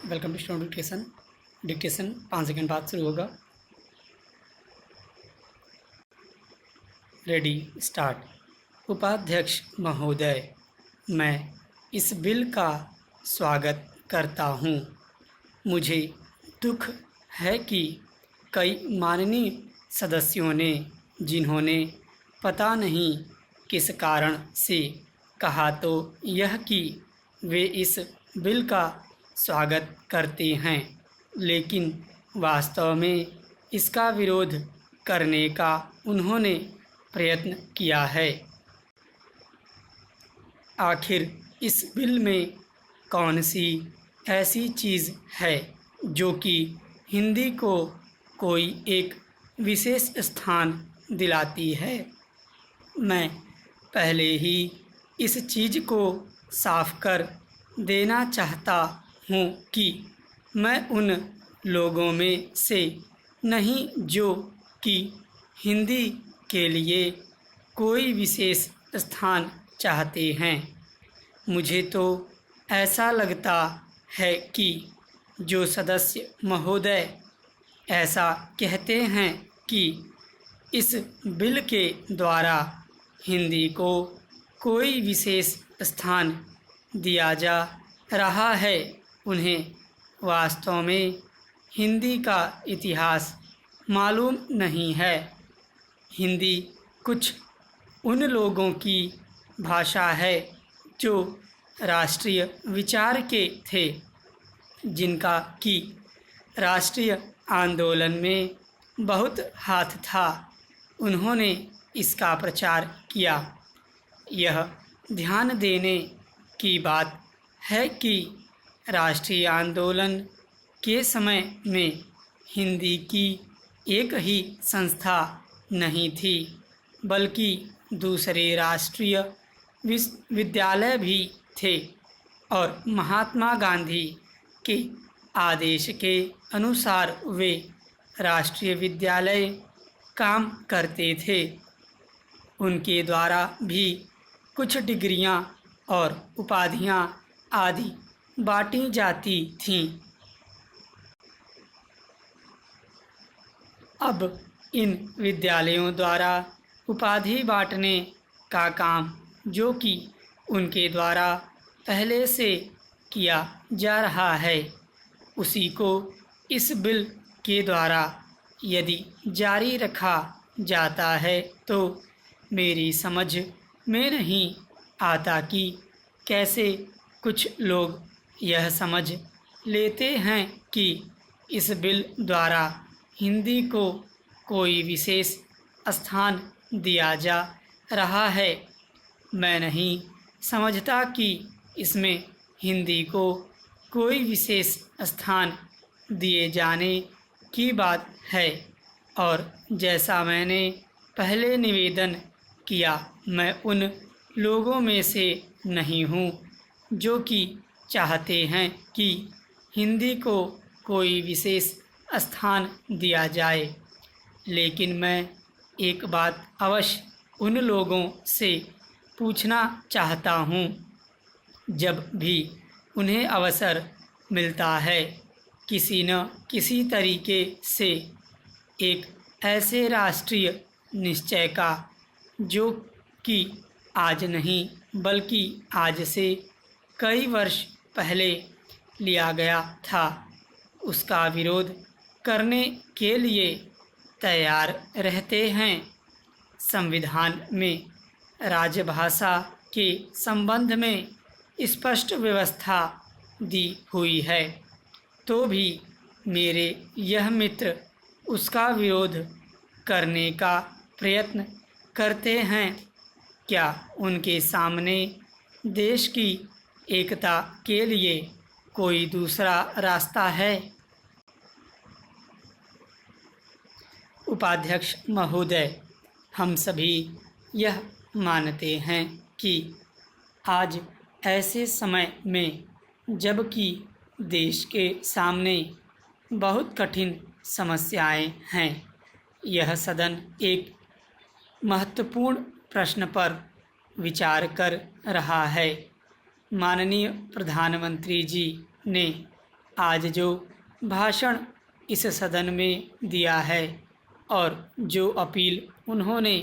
Welcome to student dictation. Dictation 5 second बाद शुरू होगा। Ready start. उपाध्यक्ष महोदय, मैं इस बिल का स्वागत करता हूँ। मुझे दुख है कि कई माननीय सदस्यों ने, जिन्होंने पता नहीं किस कारण से कहा तो यह कि वे इस बिल का स्वागत करते हैं, लेकिन वास्तव में इसका विरोध करने का उन्होंने प्रयत्न किया है। आखिर इस बिल में कौन सी ऐसी चीज़ है जो कि हिंदी को कोई एक विशेष स्थान दिलाती है? मैं पहले ही इस चीज़ को साफ कर देना चाहता हूँ कि मैं उन लोगों में से नहीं जो कि हिंदी के लिए कोई विशेष स्थान चाहते हैं। मुझे तो ऐसा लगता है कि जो सदस्य महोदय ऐसा कहते हैं कि इस बिल के द्वारा हिंदी को कोई विशेष स्थान दिया जा रहा है, उन्हें वास्तव में हिंदी का इतिहास मालूम नहीं है। हिंदी कुछ उन लोगों की भाषा है जो राष्ट्रीय विचार के थे, जिनका कि राष्ट्रीय आंदोलन में बहुत हाथ था। उन्होंने इसका प्रचार किया। यह ध्यान देने की बात है कि राष्ट्रीय आंदोलन के समय में हिंदी की एक ही संस्था नहीं थी, बल्कि दूसरे राष्ट्रीय विद्यालय भी थे और महात्मा गांधी के आदेश के अनुसार वे राष्ट्रीय विद्यालय काम करते थे। उनके द्वारा भी कुछ डिग्रियां और उपाधियां आदि बांटी जाती थीं। अब इन विद्यालयों द्वारा उपाधि बांटने का काम, जो कि उनके द्वारा पहले से किया जा रहा है, उसी को इस बिल के द्वारा यदि जारी रखा जाता है तो मेरी समझ में नहीं आता कि कैसे कुछ लोग यह समझ लेते हैं कि इस बिल द्वारा हिंदी को कोई विशेष स्थान दिया जा रहा है। मैं नहीं समझता कि इसमें हिंदी को कोई विशेष स्थान दिए जाने की बात है, और जैसा मैंने पहले निवेदन किया, मैं उन लोगों में से नहीं हूँ जो कि चाहते हैं कि हिंदी को कोई विशेष स्थान दिया जाए। लेकिन मैं एक बात अवश्य उन लोगों से पूछना चाहता हूँ, जब भी उन्हें अवसर मिलता है, किसी न किसी तरीके से एक ऐसे राष्ट्रीय निश्चय का जो कि आज नहीं बल्कि आज से कई वर्ष पहले लिया गया था, उसका विरोध करने के लिए तैयार रहते हैं। संविधान में राजभाषा के संबंध में स्पष्ट व्यवस्था दी हुई है, तो भी मेरे यह मित्र उसका विरोध करने का प्रयत्न करते हैं। क्या उनके सामने देश की एकता के लिए कोई दूसरा रास्ता है? उपाध्यक्ष महोदय, हम सभी यह मानते हैं कि आज ऐसे समय में, जबकि देश के सामने बहुत कठिन समस्याएं हैं, यह सदन एक महत्वपूर्ण प्रश्न पर विचार कर रहा है। माननीय प्रधानमंत्री जी ने आज जो भाषण इस सदन में दिया है और जो अपील उन्होंने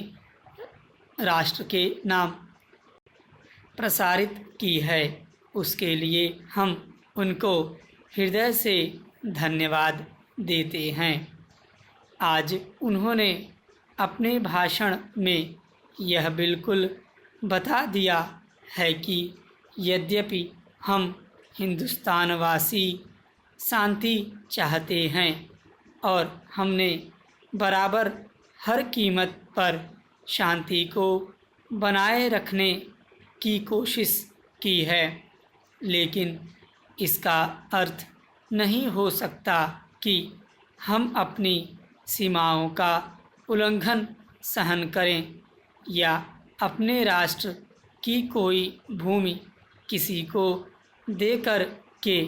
राष्ट्र के नाम प्रसारित की है, उसके लिए हम उनको हृदय से धन्यवाद देते हैं। आज उन्होंने अपने भाषण में यह बिल्कुल बता दिया है कि यद्यपि हम हिंदुस्तानवासी शांति चाहते हैं और हमने बराबर हर कीमत पर शांति को बनाए रखने की कोशिश की है, लेकिन इसका अर्थ नहीं हो सकता कि हम अपनी सीमाओं का उल्लंघन सहन करें या अपने राष्ट्र की कोई भूमि किसी को देकर के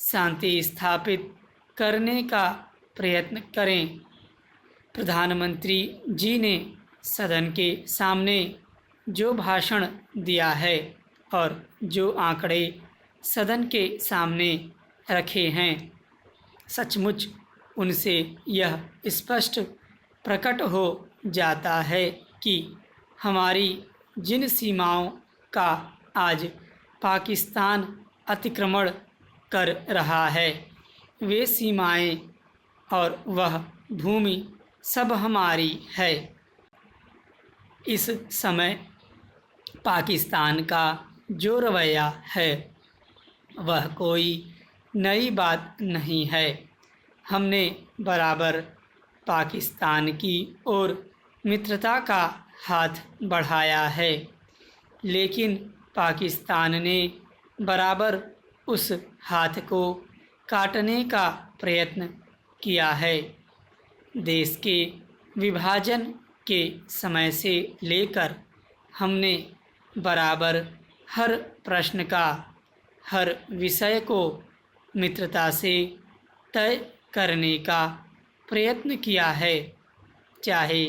शांति स्थापित करने का प्रयत्न करें। प्रधानमंत्री जी ने सदन के सामने जो भाषण दिया है और जो आंकड़े सदन के सामने रखे हैं, सचमुच उनसे यह स्पष्ट प्रकट हो जाता है कि हमारी जिन सीमाओं का आज पाकिस्तान अतिक्रमण कर रहा है, वे सीमाएं और वह भूमि सब हमारी है। इस समय पाकिस्तान का जो रवैया है वह कोई नई बात नहीं है। हमने बराबर पाकिस्तान की ओर मित्रता का हाथ बढ़ाया है, लेकिन पाकिस्तान ने बराबर उस हाथ को काटने का प्रयत्न किया है। देश के विभाजन के समय से लेकर हमने बराबर हर प्रश्न का, हर विषय को मित्रता से तय करने का प्रयत्न किया है, चाहे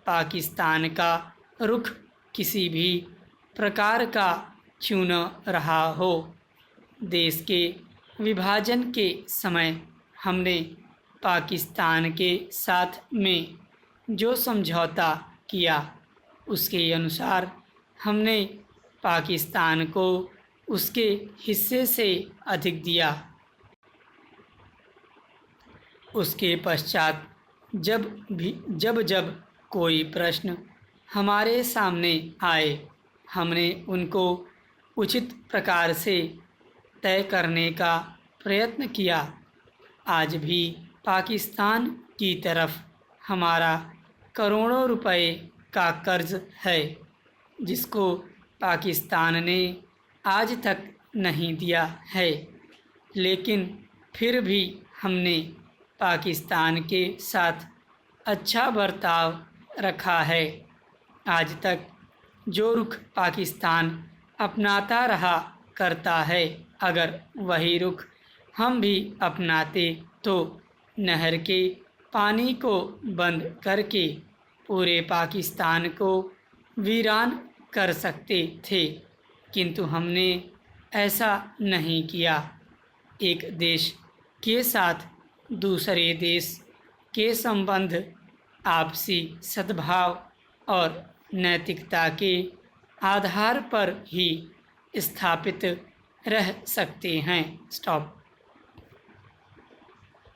पाकिस्तान का रुख किसी भी प्रकार का क्यों न रहा हो। देश के विभाजन के समय हमने पाकिस्तान के साथ में जो समझौता किया, उसके अनुसार हमने पाकिस्तान को उसके हिस्से से अधिक दिया। उसके पश्चात जब कोई प्रश्न हमारे सामने आए, हमने उनको उचित प्रकार से तय करने का प्रयत्न किया। आज भी पाकिस्तान की तरफ हमारा करोड़ों रुपए का कर्ज है, जिसको पाकिस्तान ने आज तक नहीं दिया है, लेकिन फिर भी हमने पाकिस्तान के साथ अच्छा बर्ताव रखा है। आज तक जो रुख पाकिस्तान अपनाता रहा करता है, अगर वही रुख हम भी अपनाते तो नहर के पानी को बंद करके पूरे पाकिस्तान को वीरान कर सकते थे, किंतु हमने ऐसा नहीं किया। एक देश के साथ दूसरे देश के संबंध आपसी सद्भाव और नैतिकता के आधार पर ही स्थापित रह सकते हैं। स्टॉप।